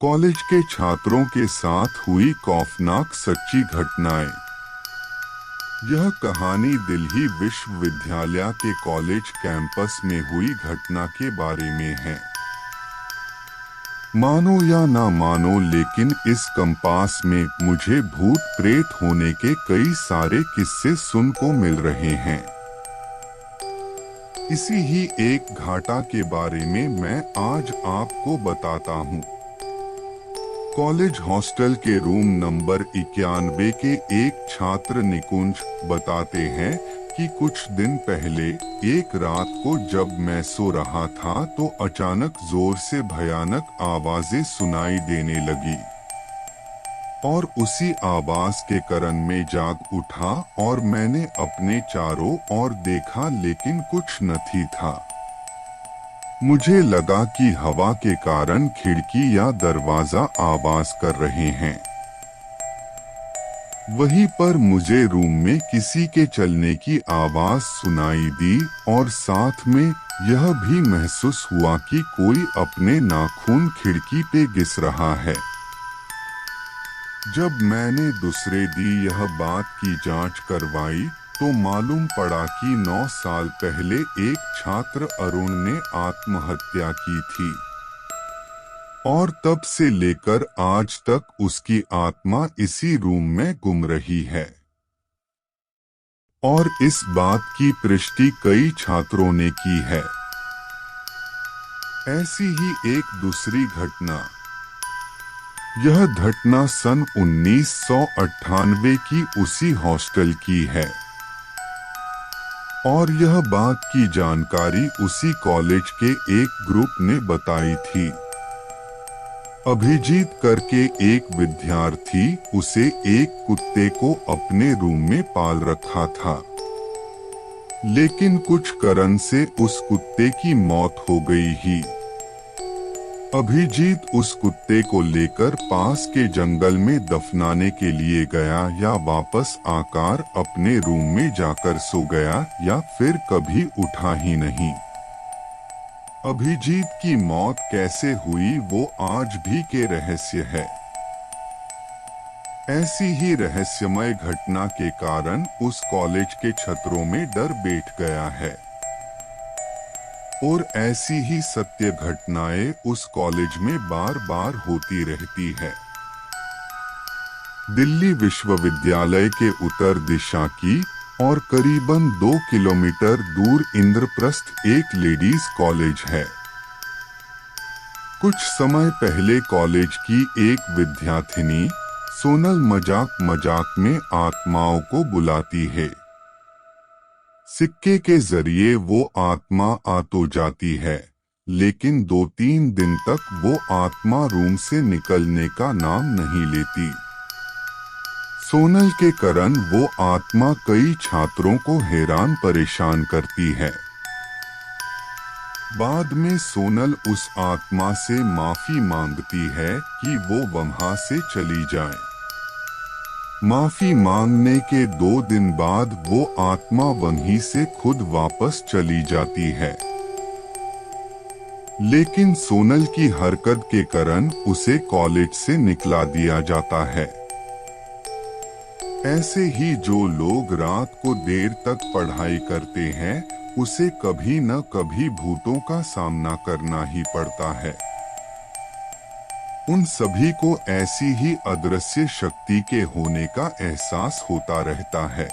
College के छात्रों के साथ हुई खौफनाक सच्ची घटनाएं। यह कहानी दिल्ली विश्वविद्यालय के कॉलेज कैंपस में हुई घटना के बारे में है। मानो या ना मानो, लेकिन इस कैंपस में मुझे भूत प्रेत होने के कई सारे किस्से सुन को मिल रहे हैं। इसी ही एक घटना के बारे में मैं आज आपको बताता हूँ। कॉलेज हॉस्टल के रूम नंबर 91 के एक छात्र निकुंज बताते हैं कि कुछ दिन पहले एक रात को जब मैं सो रहा था तो अचानक जोर से भयानक आवाजें सुनाई देने लगी और उसी आवाज के कारण मैं जाग उठा और मैंने अपने चारों ओर देखा, लेकिन कुछ नहीं था। मुझे लगा कि हवा के कारण खिड़की या दरवाजा आवाज कर रहे हैं। वहीं पर मुझे रूम में किसी के चलने की आवाज सुनाई दी और साथ में यह भी महसूस हुआ कि कोई अपने नाखून खिड़की पे घिस रहा है। जब मैंने दूसरे दिन यह बात की जांच करवाई तो मालूम पड़ा कि 9 साल पहले एक छात्र अरुण ने आत्महत्या की थी और तब से लेकर आज तक उसकी आत्मा इसी रूम में घूम रही है। और इस बात की पुष्टि कई छात्रों ने की है। ऐसी ही एक दूसरी घटना। यह घटना सन 1998 की उसी हॉस्टल की है और यह बात की जानकारी उसी कॉलेज के एक ग्रुप ने बताई थी। अभिजीत करके एक विद्यार्थी उसे एक कुत्ते को अपने रूम में पाल रखा था, लेकिन कुछ कारण से उस कुत्ते की मौत हो गई ही। अभिजीत उस कुत्ते को लेकर पास के जंगल में दफनाने के लिए गया या वापस आकर अपने रूम में जाकर सो गया या फिर कभी उठा ही नहीं। अभिजीत की मौत कैसे हुई वो आज भी के रहस्य है। ऐसी ही रहस्यमय घटना के कारण उस कॉलेज के छात्रों में डर बैठ गया है और ऐसी ही सत्य घटनाएं उस कॉलेज में बार बार होती रहती है। दिल्ली विश्वविद्यालय के उत्तर दिशा की और करीबन 2 किलोमीटर दूर इंद्रप्रस्थ एक लेडीज कॉलेज है। कुछ समय पहले कॉलेज की एक विद्यार्थिनी सोनल मजाक मजाक में आत्माओं को बुलाती है। सिक्के के जरिए वो आत्मा आ तो जाती है, लेकिन 2-3 दिन तक वो आत्मा रूम से निकलने का नाम नहीं लेती। सोनल के कारण वो आत्मा कई छात्रों को हैरान परेशान करती है। बाद में सोनल उस आत्मा से माफी मांगती है कि वो वहां से चली जाए। माफी मांगने के 2 दिन बाद वो आत्मा वहीं से खुद वापस चली जाती है, लेकिन सोनल की हरकत के कारण उसे कॉलेज से निकला दिया जाता है। ऐसे ही जो लोग रात को देर तक पढ़ाई करते हैं उसे कभी न कभी भूतों का सामना करना ही पड़ता है। उन सभी को ऐसी ही अदृश्य शक्ति के होने का एहसास होता रहता है।